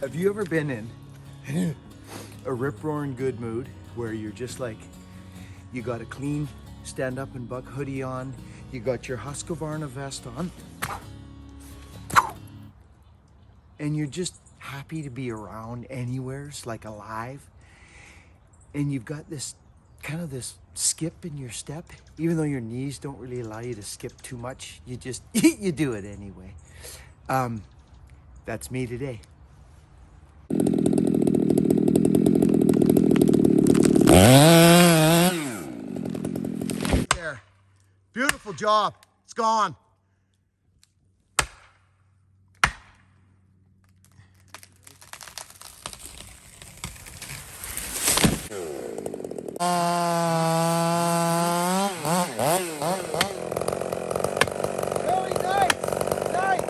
Have you ever been in a rip-roaring good mood where you're just like, you got a clean stand-up and buck hoodie on, you got your Husqvarna vest on, and you're just happy to be around anywheres, like alive, and you've got this kind of this skip in your step, even though your knees don't really allow you to skip too much, you just, you do it anyway. That's me today. There. Beautiful job. It's gone. Really nice. Nice.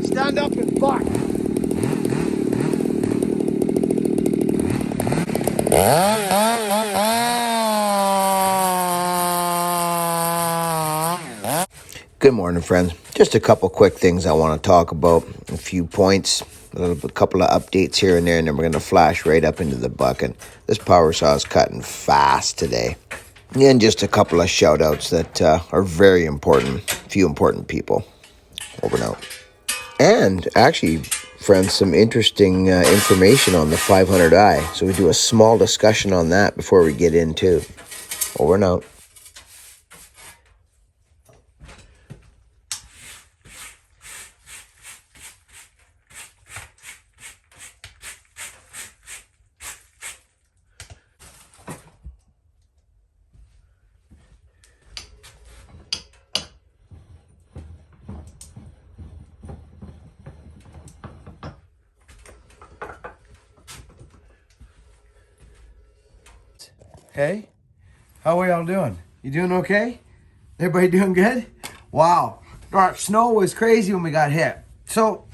Stand up and buck. Good morning, friends. Just a couple quick things I want to talk about. A few points, a couple of updates here and there, and then we're going to flash right up into the buck. And this power saw is cutting fast today. And just a couple of shout outs that are very important. A few important people. Over and out. And actually, friends, some interesting information on the 500i. So we do a small discussion on that before we get into. Over and out. Hey, how are y'all doing? You doing okay? Everybody doing good? Wow, our snow was crazy when we got hit. So,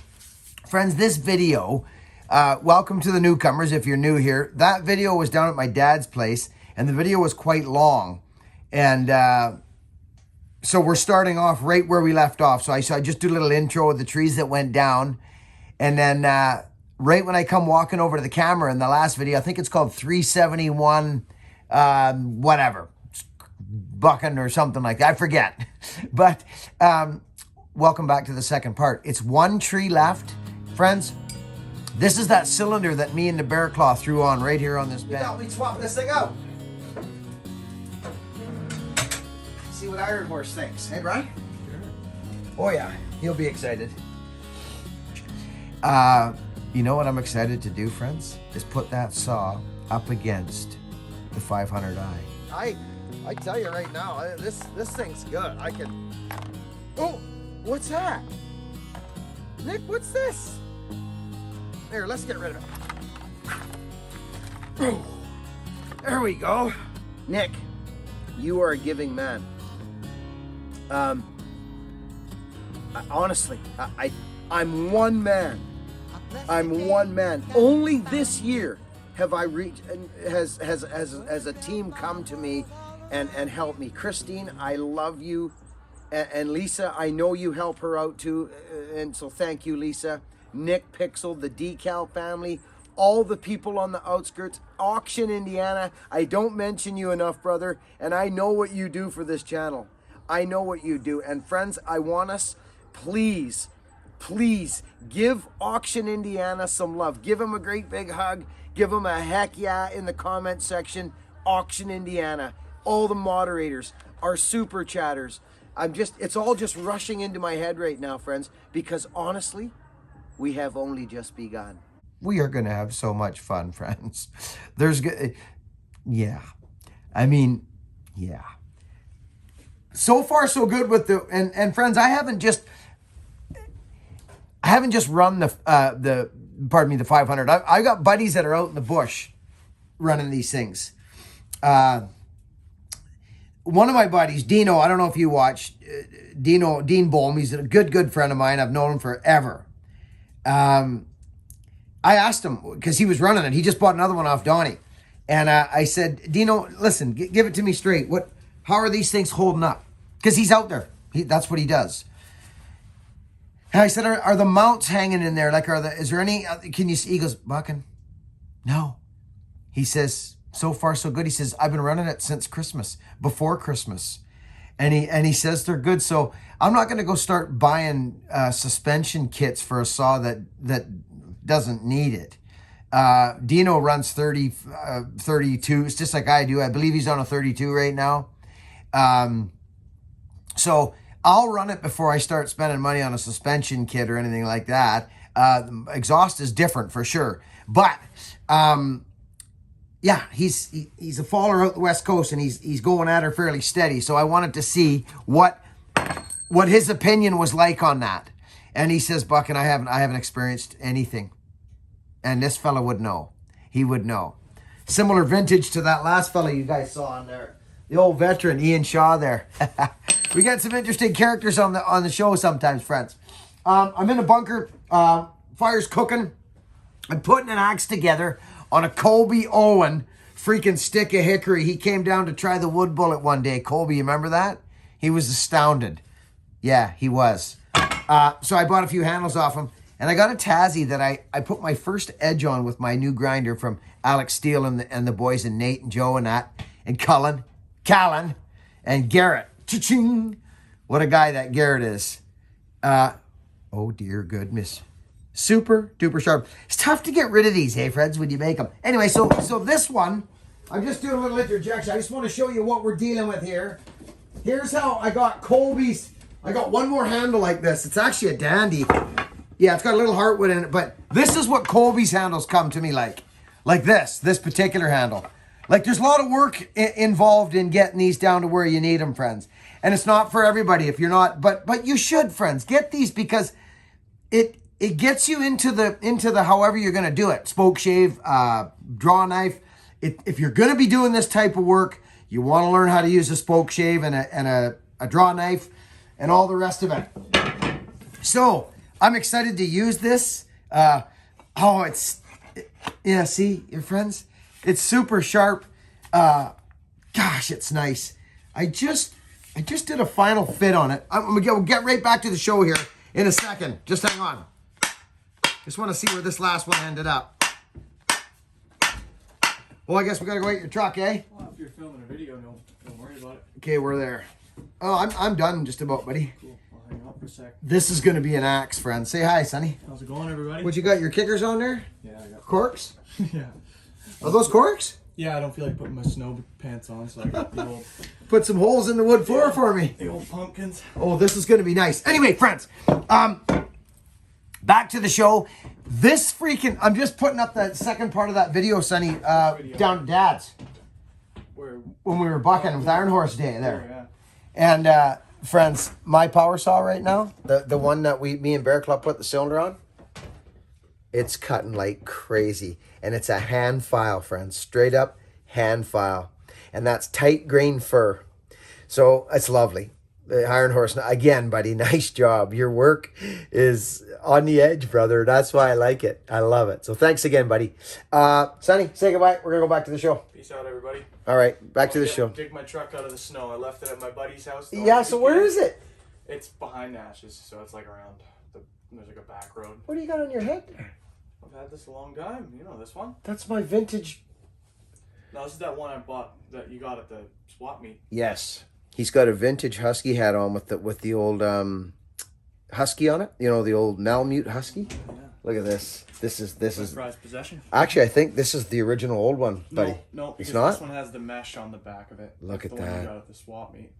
friends, this video, welcome to the newcomers if you're new here. That video was down at my dad's place, and the video was quite long. And so we're starting off right where we left off. So I just do a little intro of the trees that went down. And then right when I come walking over to the camera in the last video, I think it's called 371... whatever, bucking or something like that. I forget. But welcome back to the second part. It's one tree left, friends. This is that cylinder that me and the bear claw threw on right here on this bed. You got me swapping this thing out. See what Iron Horse thinks. Hey, Brian? Sure. Oh, yeah. He'll be excited. You know what I'm excited to do, friends? Is put that saw up against the 500i. I tell you right now, this thing's good. I can. Oh, what's that? Nick, what's this? Here, let's get rid of it. Oh, there we go. Nick, you are a giving man. Honestly, I'm one man. I'm one man. Only this year have I reached, has a team come to me and help me. Christine, I love you. And Lisa, I know you help her out too. And so thank you, Lisa. Nick Pixel, the Decal family, all the people on the outskirts, Auction Indiana. I don't mention you enough, brother. And I know what you do for this channel. I know what you do. And friends, I want us, please give Auction Indiana some love. Give him a great big hug. Give them a heck yeah in the comment section. Auction Indiana. All the moderators, our super chatters. It's all just rushing into my head right now, friends, because honestly, we have only just begun. We are going to have so much fun, friends. Yeah. I mean, yeah. So far, so good with and friends, I haven't just run the 500. I got buddies that are out in the bush running these things. One of my buddies, Dino, I don't know if you watched, Dean Bohm, he's a good friend of mine. I've known him forever. I asked him, because he was running it. He just bought another one off Donnie. And I said, Dino, listen, give it to me straight. How are these things holding up? Because he's out there. That's what he does. And I said, are the mounts hanging in there? Like, is there any, can you see? He goes, Bucking, no. He says, so far so good. He says, I've been running it since Christmas, before Christmas. And he says they're good. So I'm not going to go start buying suspension kits for a saw that doesn't need it. Dino runs 32. It's just like I do. I believe he's on a 32 right now. So I'll run it before I start spending money on a suspension kit or anything like that. Exhaust is different for sure. But yeah, he's a faller out the West Coast, and he's going at her fairly steady. So I wanted to see what his opinion was like on that. And he says, Buck, and I haven't experienced anything. And this fella would know. He would know. Similar vintage to that last fella you guys saw on there. The old veteran, Ian Shaw there. We got some interesting characters on the show sometimes, friends. I'm in a bunker. Fire's cooking. I'm putting an axe together on a Colby Owen freaking stick of hickory. He came down to try the wood bullet one day. Colby, you remember that? He was astounded. Yeah, he was. So I bought a few handles off him. And I got a Tassie that I put my first edge on with my new grinder from Alex Stihl and the boys, and Nate and Joe and that. And Callan, and Garrett. Cha-ching! What a guy that Garrett is. Oh dear goodness. Super duper sharp. It's tough to get rid of these, hey friends, when you make them. Anyway, so this one, I'm just doing a little interjection. I just want to show you what we're dealing with here. Here's how I got Colby's. I got one more handle like this. It's actually a dandy. Yeah, it's got a little heartwood in it, but this is what Colby's handles come to me like. Like this particular handle. Like, there's a lot of work involved in getting these down to where you need them, friends. And it's not for everybody if you're not, but you should, friends. Get these because it gets you into the however you're going to do it. Spoke shave, draw knife. If you're going to be doing this type of work, you want to learn how to use a spoke shave and a draw knife and all the rest of it. So, I'm excited to use this. Yeah, see, your friends? It's super sharp. Gosh, it's nice. I just did a final fit on it. We'll get right back to the show here in a second. Just hang on. Just want to see where this last one ended up. Well, I guess we got to go at your truck, eh? Well, if you're filming a video, don't worry about it. Okay, we're there. Oh, I'm done just about, buddy. Cool. I'll hang out for a sec. This is going to be an axe, friend. Say hi, Sonny. How's it going, everybody? What, you got your kickers on there? Yeah, I got corks. Yeah. Are those corks? Yeah, I don't feel like putting my snow pants on, so I got the old... Put some holes in the wood floor for me. The old pumpkins. Oh, this is going to be nice. Anyway, friends, back to the show. This freaking... I'm just putting up that second part of that video, Sonny, down to Dad's. Where? When we were bucking with Iron Horse Day there. Oh, yeah. And, friends, my power saw right now, the one that me and Bear Club put the cylinder on, it's cutting like crazy. And it's a hand file, friends. Straight up hand file. And that's tight grain fir. So it's lovely. The Iron Horse, again, buddy, nice job. Your work is on the edge, brother. That's why I like it. I love it. So thanks again, buddy. Sonny, say goodbye. We're going to go back to the show. Peace out, everybody. All right, back to the show. Dig my truck out of the snow. I left it at my buddy's house. Yeah, so where is it? It's behind Ashes, so it's like around there's like a back road. What do you got on your head there? I've had this a long time. You know this one? That's my vintage. No, this is that one I bought that you got at the swap meet. Yes. He's got a vintage Husky hat on with the old Husky on it. You know, the old Malamute Husky. Yeah. Look at this. This is prized possession. Actually, I think this is the original old one, buddy. No, it's not. This one has the mesh on the back of it. Look at the that. one you got at the swap meet.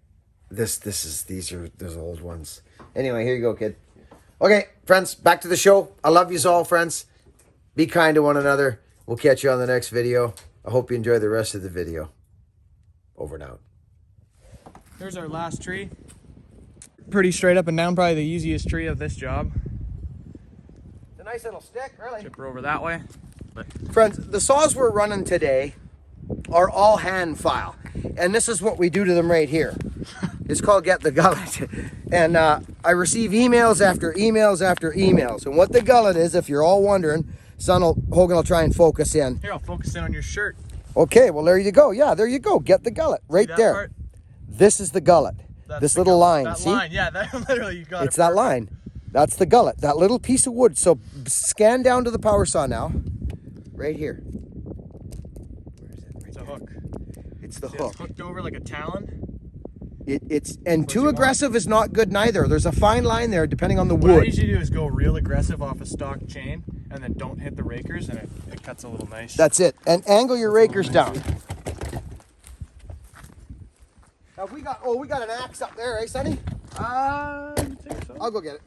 These are those old ones. Anyway, here you go, kid. Okay, friends, back to the show. I love you all, friends. Be kind to one another. We'll catch you on the next video. I hope you enjoy the rest of the video. Over and out. There's our last tree. Pretty straight up and down, probably the easiest tree of this job. It's a nice little stick, really. Chip her over that way. Friends, the saws we're running today are all hand file. And this is what we do to them right here. It's called Get the Gullet. And I receive emails after emails after emails. And what the gullet is, if you're all wondering, Hogan will try and focus in. Here, I'll focus in on your shirt. Okay, well, there you go. Yeah, there you go. Get the gullet right there. Part? This is the gullet. This little line. That see? line, yeah, that literally you got it. It's that line. That's the gullet. That little piece of wood. So scan down to the power saw now. Right here. Where is it? Right it's a hook. It's the See, hook. it's hooked over like a talon. It's too aggressive is not good neither. There's a fine line there depending on the What I wood. usually do is go real aggressive off a stock chain and then don't hit the rakers, and it cuts a little nice. That's it. And angle your rakers down. Have we got an axe up there, eh, Sonny? I think so. I'll go get it.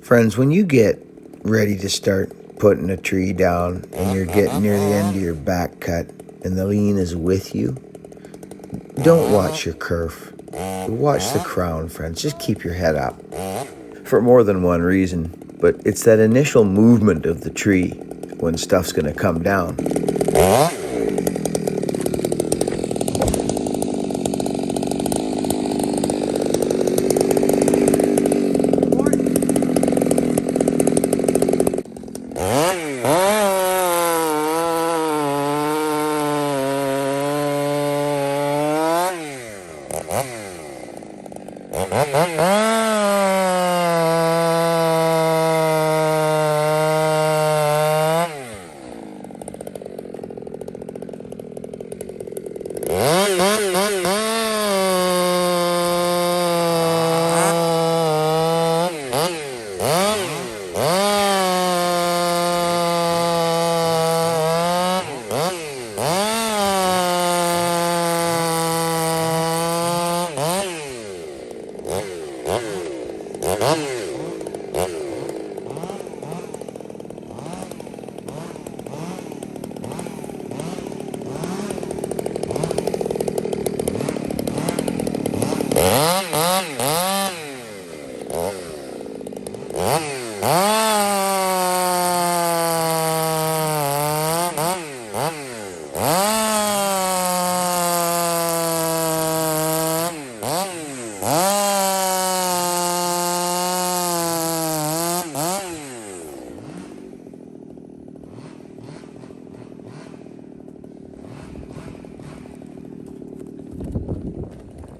Friends, when you get ready to start putting a tree down and you're getting near the end of your back cut and the lean is with you, don't watch your kerf. Watch the crown, friends. Just keep your head up. For more than one reason, but it's that initial movement of the tree when stuff's going to come down.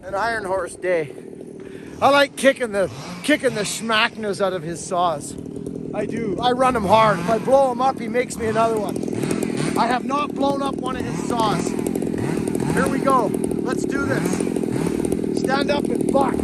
An iron horse day. I like kicking the schmackness out of his saws. I do. I run him hard. If I blow him up, he makes me another one. I have not blown up one of his saws. Here we go. Let's do this. Stand up and buck.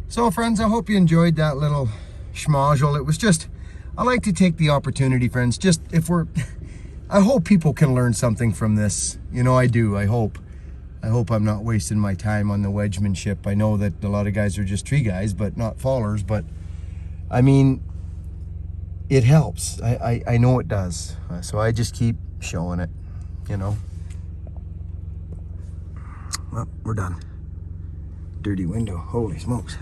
So friends, I hope you enjoyed that little schmodule. It was just, I like to take the opportunity, friends, just I hope people can learn something from this. You know, I do, I hope I'm not wasting my time on the wedgemanship. I know that a lot of guys are just tree guys, but not fallers, but I mean, it helps. I know it does. So I just keep showing it, you know. Well, we're done. Dirty window. Holy smokes.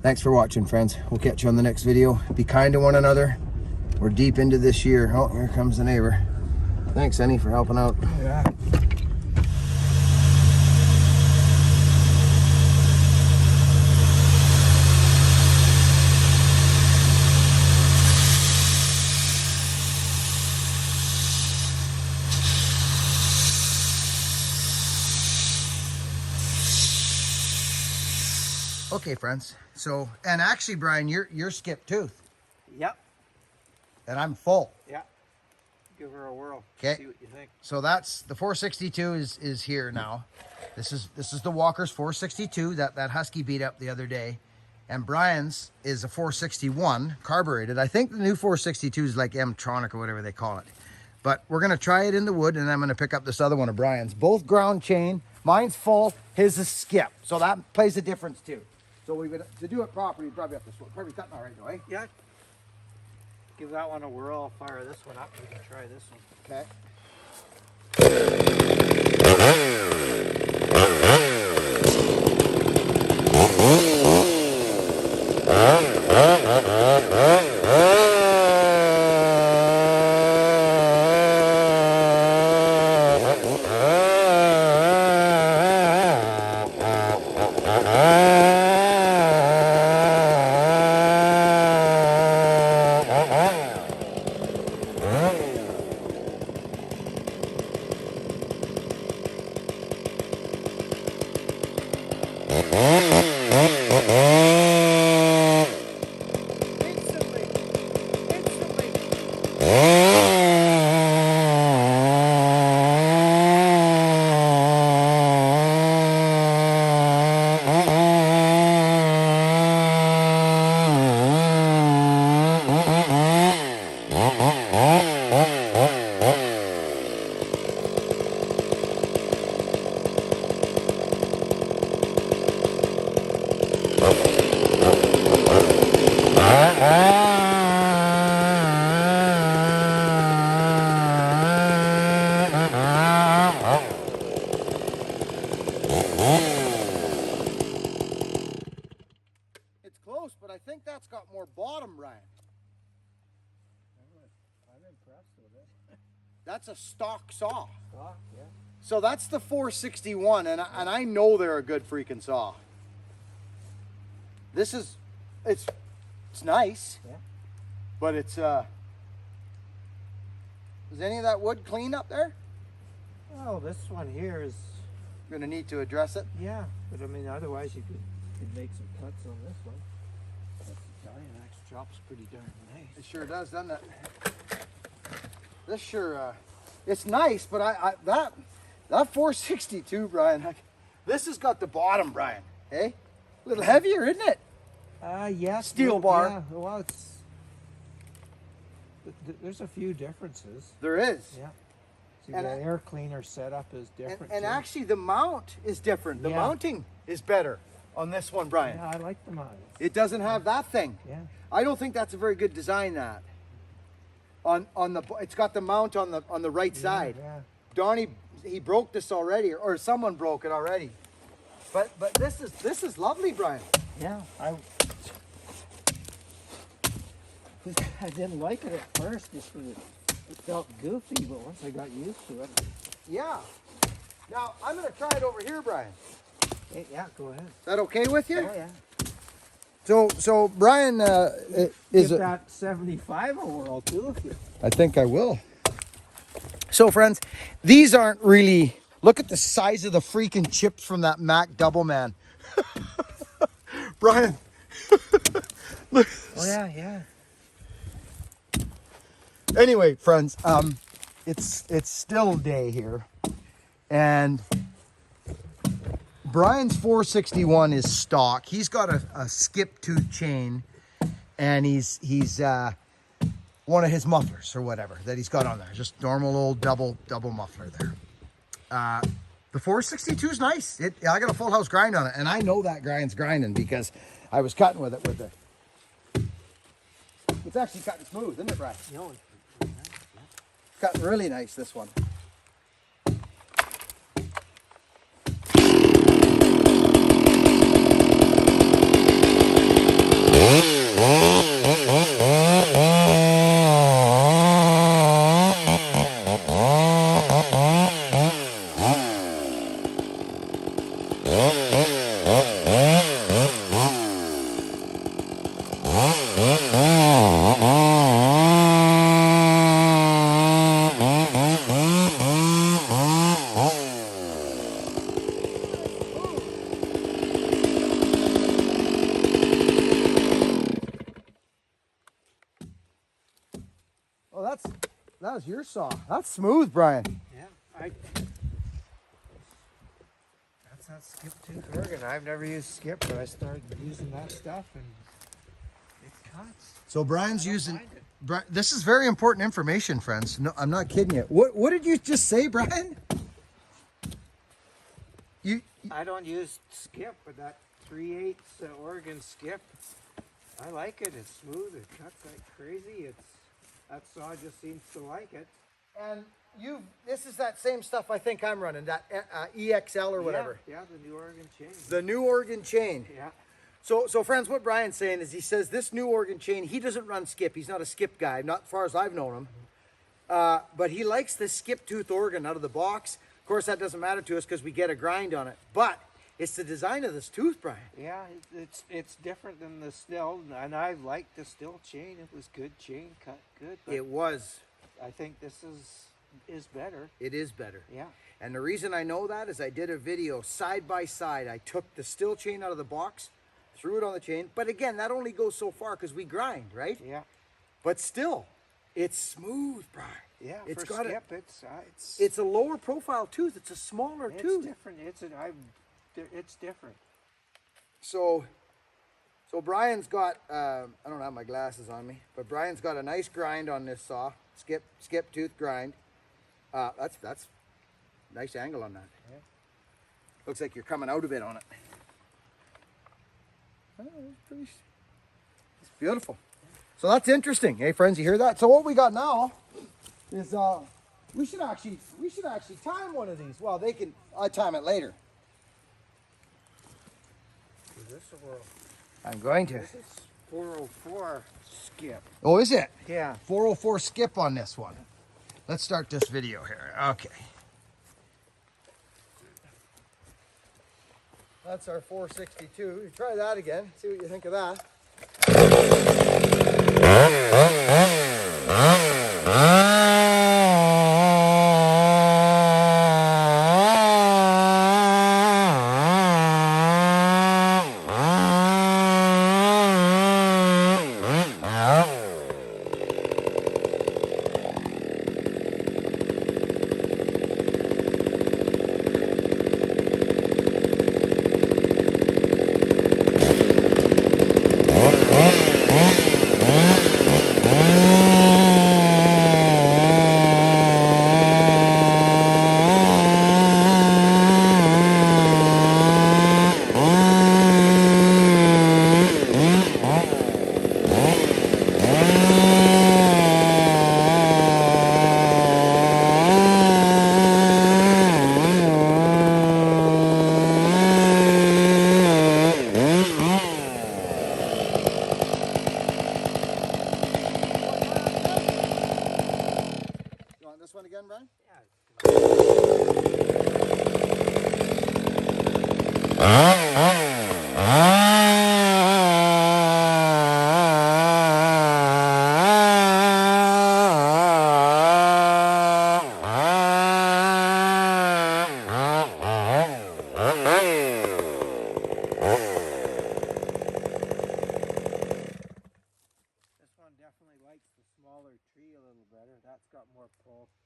Thanks for watching, friends. We'll catch you on the next video. Be kind to one another. We're deep into this year. Oh, here comes the neighbor. Thanks, Annie, for helping out. Yeah. Okay, friends. So, and actually, Brian, you're skipped tooth, Yep. and I'm full. Yeah. Give her a whirl. Okay. See what you think. So that's the 462 is here now. This is the Walker's 462 that Husky beat up the other day, and Brian's is a 461 carbureted. I think the new 462 is like M-tronic or whatever they call it. But we're gonna try it in the wood, and I'm gonna pick up this other one of Brian's. Both ground chain. Mine's full. His is skip. So that plays a difference too. So we would to do it properly, probably have to probably cut that right now, eh? Yeah. Give that one a whirl. I'll fire this one up. We can try this one. Okay. It's close, but I think that's got more bottom, Ryan. I'm impressed with it. That's a stock saw. Stock, yeah. So that's the 461, and I know they're a good freaking saw. This is, it's nice. Yeah. But it's is any of that wood clean up there? Well, this one here is. Gonna need to address it. Yeah, but I mean, otherwise you could make some cuts on this one. That Italian axe chop's pretty darn nice. It sure does, doesn't it? This sure, it's nice, but that 462, Brian. This has got the bottom, Brian. Hey, a little heavier, isn't it? Yeah. Steel bar. Yeah, well, it's. There's a few differences. There is. Yeah. See, the air cleaner setup is different. And too. actually, the mount is different. The mounting is better on this one, Brian. Yeah, I like the mount. It doesn't have that thing. Yeah. I don't think that's a very good design. That on the it's got the mount on the right side. Yeah. Donnie, he broke this already, or someone broke it already. But this is lovely, Brian. Yeah. I didn't like it at first just because it felt goofy, but once I got used to it. Yeah. Now I'm gonna try it over here, Brian. Hey, yeah, go ahead. Is that okay with you? Oh yeah. So Brian is Give that 75 a whirl too if you. I think I will. So friends, these aren't really, look at the size of the freaking chips from that Mac Double Man. Brian. Look. Oh yeah, yeah. Anyway, friends, it's still day here, and Brian's 461 is stock. He's got a skip tooth chain, and he's one of his mufflers or whatever that he's got on there. Just normal old double muffler there. The 462 is nice. I got a full house grind on it, and I know that grind's grinding because I was cutting with it with the. It's actually cutting smooth, isn't it, Brian? No. Cutting really nice, this one. that was your saw. That's smooth, Brian. Yeah, that's not skip tooth organ. I've never used skip, but I started using that stuff and it cuts. So Brian's I don't using. mind it. This is very important information, friends. No, I'm not kidding you. What did you just say, Brian? You I don't use skip, but that 3/8 Oregon skip, I like it. It's smooth. It cuts like crazy. That saw just seems to like it. and this is that same stuff I think I'm running, that EXL or whatever. Yeah, the new Oregon chain. The new Oregon chain. Yeah. So friends, what Brian's saying is he says this new Oregon chain, he doesn't run skip. He's not a skip guy, not as far as I've known him. But he likes the skip tooth organ out of the box. Of course, that doesn't matter to us because we get a grind on it. But it's the design of this tooth, Brian. Yeah, it's different than the Stihl, and I liked the Stihl chain. It was good chain, cut good. But It was. I think this is better. It is better. Yeah. And the reason I know that is I did a video side by side. I took the Stihl chain out of the box, threw it on the chain. But again, that only goes so far because we grind, right? Yeah. But still, it's smooth, Brian. Yeah. It's for got skip, it's a lower profile tooth. It's a smaller it's tooth. different. It's different. So Brian's got, I don't have my glasses on me, but Brian's got a nice grind on this saw, skip tooth grind. That's nice angle on that. Yeah. Looks like you're coming out a bit on it. Oh, it's beautiful. So that's interesting. Hey friends, you hear that? So what we got now is we should actually time one of these. Well, I'll time it later. I'm going to. This is 404 skip. Oh, is it? Yeah. 404 skip on this one. Let's start this video here. Okay. That's our 462. Try that again. See what you think of that. This one again, Brian?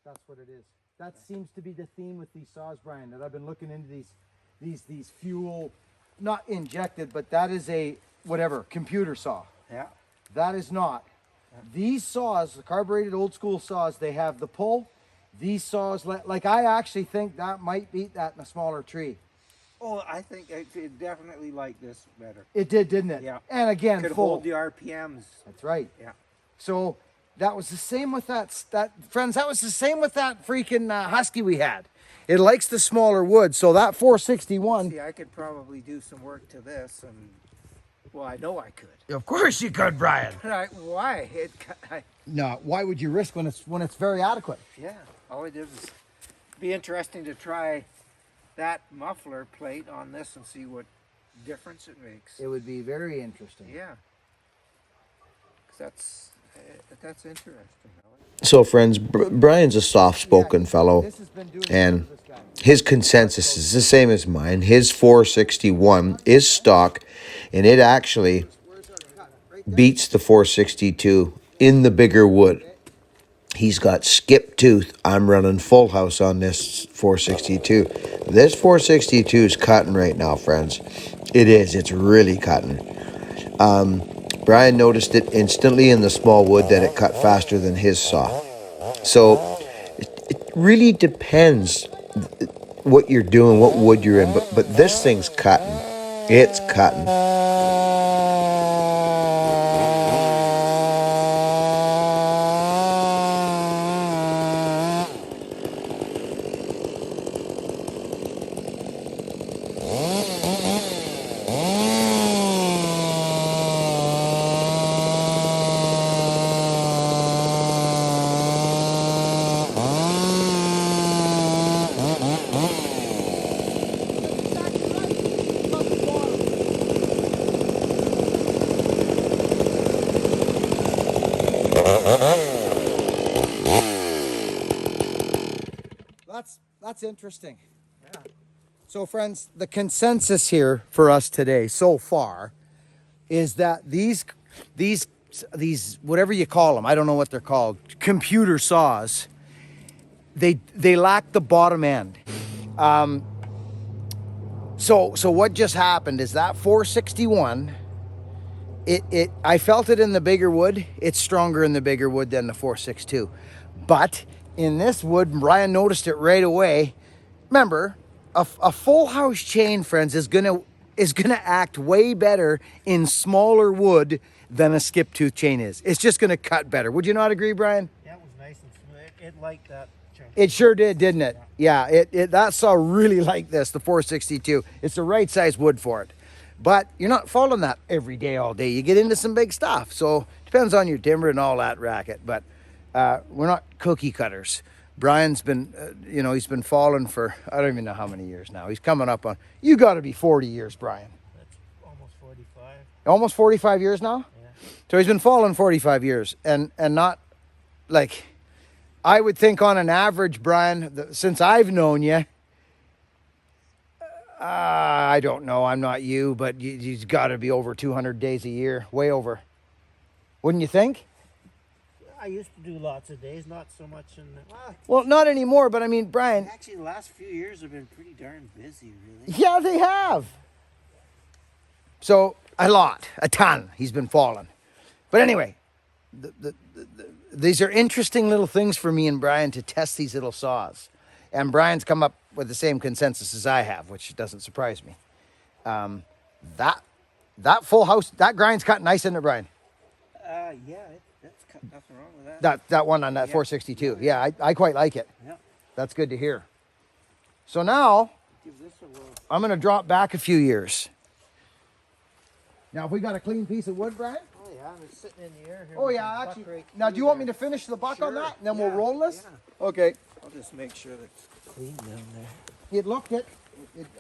That's what it is. That seems to be the theme with these saws, Brian, that I've been looking into these fuel, not injected, but that is a whatever computer saw. Yeah. That is not. These saws, the carbureted old school saws, they have the pull. These saws, like I actually think that might beat that in a smaller tree. Oh, I think it definitely liked this better. It did, didn't it? Yeah. And again, Could full. hold the RPMs. That's right. Yeah. So that was the same with that friends. That was the same with that freaking Husky we had. It likes the smaller wood. So that 461. See, I could probably do some work to this, and well, I know I could. Of course you could, Brian. Why? No, why would you risk when it's very adequate? Yeah. All I did was be interesting to try that muffler plate on this and see what difference it makes. It would be very interesting. Yeah. 'Cause that's interesting. So, friends, Brian's a soft-spoken fellow, and his consensus is the same as mine. His 461 is stock, and it actually beats the 462 in the bigger wood. He's got skip tooth. I'm running full house on this 462. This 462 is cutting right now, friends. It is. It's really cutting. Brian noticed it instantly in the small wood that it cut faster than his saw. So it really depends what you're doing, what wood you're in. But this thing's cutting. It's cutting. That's interesting. Yeah. So friends, the consensus here for us today so far is that these whatever you call them, I don't know what they're called, computer saws, they lack the bottom end. So what just happened is that 461, I felt it in the bigger wood. It's stronger in the bigger wood than the 462. But in this wood, Brian noticed it right away. Remember, a full house chain, friends, is gonna act way better in smaller wood than a skip tooth chain is. It's just gonna cut better. Would you not agree, Brian? Yeah, it was nice and smooth. It liked that chain. It sure did, didn't it? Yeah, that saw really like this, the 462. It's the right size wood for it. But you're not following that every day, all day. You get into some big stuff. So depends on your timber and all that racket. But we're not cookie cutters. Brian's been, he's been falling for, I don't even know how many years now. He's coming up on, you got to be 40 years, Brian. That's almost 45. Almost 45 years now? Yeah. So he's been falling 45 years. And not, like, I would think on an average, Brian, since I've known you, I don't know, I'm not you, but he's got to be over 200 days a year, way over. Wouldn't you think? I used to do lots of days, not so much in the... Well, not anymore, but I mean, Brian... Actually, the last few years have been pretty darn busy, really. Yeah, they have. So, a ton, he's been falling. But anyway, these are interesting little things for me and Brian to test these little saws. And Brian's come up with the same consensus as I have, which doesn't surprise me. That full house, that grind's cut nice, isn't it, Brian? Yeah, that's cut, nothing wrong with that. That one on that 462. Yeah, I quite like it. Yeah. That's good to hear. So now, Give this a whirl. I'm going to drop back a few years. Now, if we got a clean piece of wood, Brian? Oh, yeah, it's sitting in the air here. Oh, yeah, actually. Now, do you want me to finish the buck on that? And then we'll roll this? Yeah. Okay. I'll just make sure that it's clean down there. It looked it.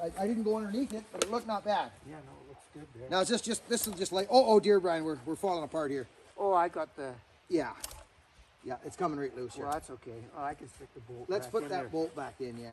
I didn't go underneath it, but it looked not bad. Yeah, no, it looks good there. Now, this is just like, oh, dear, Brian, we're falling apart here. Oh, I got the... Yeah. Yeah, it's coming right loose here. Well, that's okay. Oh, I can stick the bolt Let's back put in that there. bolt back in, yeah.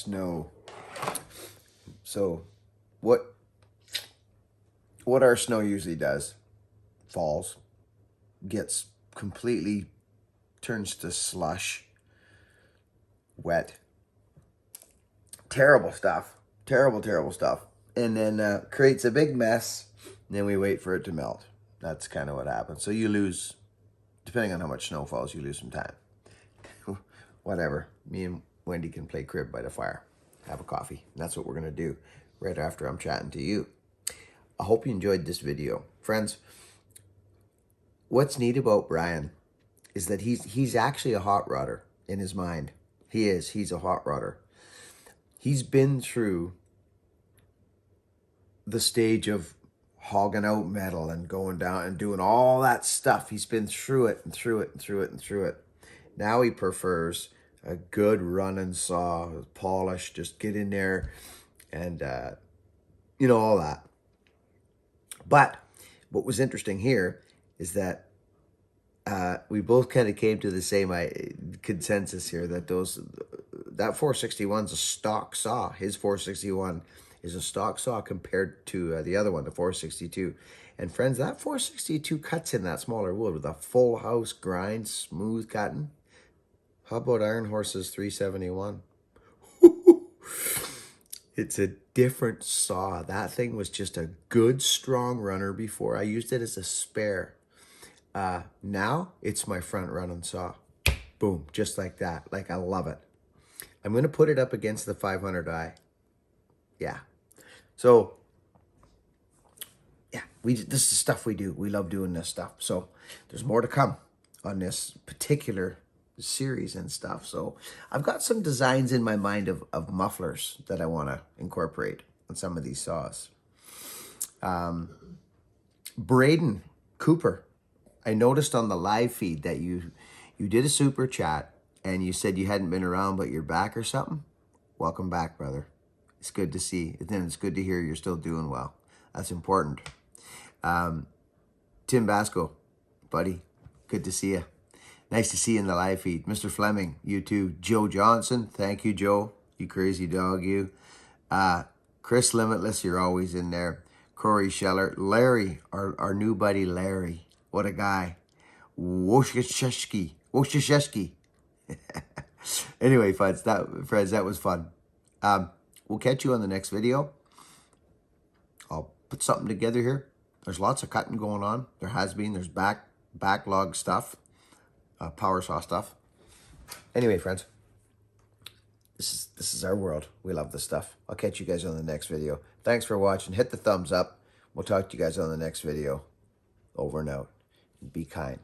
snow. So what our snow usually does, falls, gets completely, turns to slush, wet, terrible stuff, terrible stuff, and then creates a big mess. And then we wait for it to melt. That's kind of what happens. So you lose, depending on how much snow falls, you lose some time. Whatever. Me and Wendy can play crib by the fire, have a coffee. And that's what we're going to do right after I'm chatting to you. I hope you enjoyed this video. Friends, what's neat about Brian is that he's actually a hot rodder in his mind. He's a hot rodder. He's been through the stage of hogging out metal and going down and doing all that stuff. He's been through it and through it and through it and through it. Now he prefers a good running saw, polish, just get in there and, all that. But what was interesting here is that we both kind of came to the same consensus here that that 461's a stock saw. His 461 is a stock saw compared to the other one, the 462. And friends, that 462 cuts in that smaller wood with a full house grind, smooth cutting. How about Iron Horse's 371? It's a different saw. That thing was just a good, strong runner before. I used it as a spare. Now, it's my front running saw. Boom, just like that. Like, I love it. I'm going to put it up against the 500i. Yeah. So, yeah, this is stuff we do. We love doing this stuff. So, there's more to come on this particular series and stuff. So, I've got some designs in my mind of mufflers that I want to incorporate on some of these saws. Braden Cooper, I noticed on the live feed that you did a super chat and you said you hadn't been around but you're back or something. Welcome back, brother. It's good to see. Then it's good to hear you're still doing well. That's important. Tim Basco, buddy, good to see you. Nice to see you in the live feed. Mr. Fleming, you too. Joe Johnson, thank you, Joe. You crazy dog, you. Chris Limitless, you're always in there. Corey Scheller. Larry, our new buddy Larry. What a guy. Woshisheshki. Anyway, friends, that was fun. We'll catch you on the next video. I'll put something together here. There's lots of cutting going on. There has been. There's backlog stuff. Power saw stuff. Anyway, friends, this is our world. We love this stuff. I'll catch you guys on the next video. Thanks for watching. Hit the thumbs up. We'll talk to you guys on the next video. Over and out. Be kind.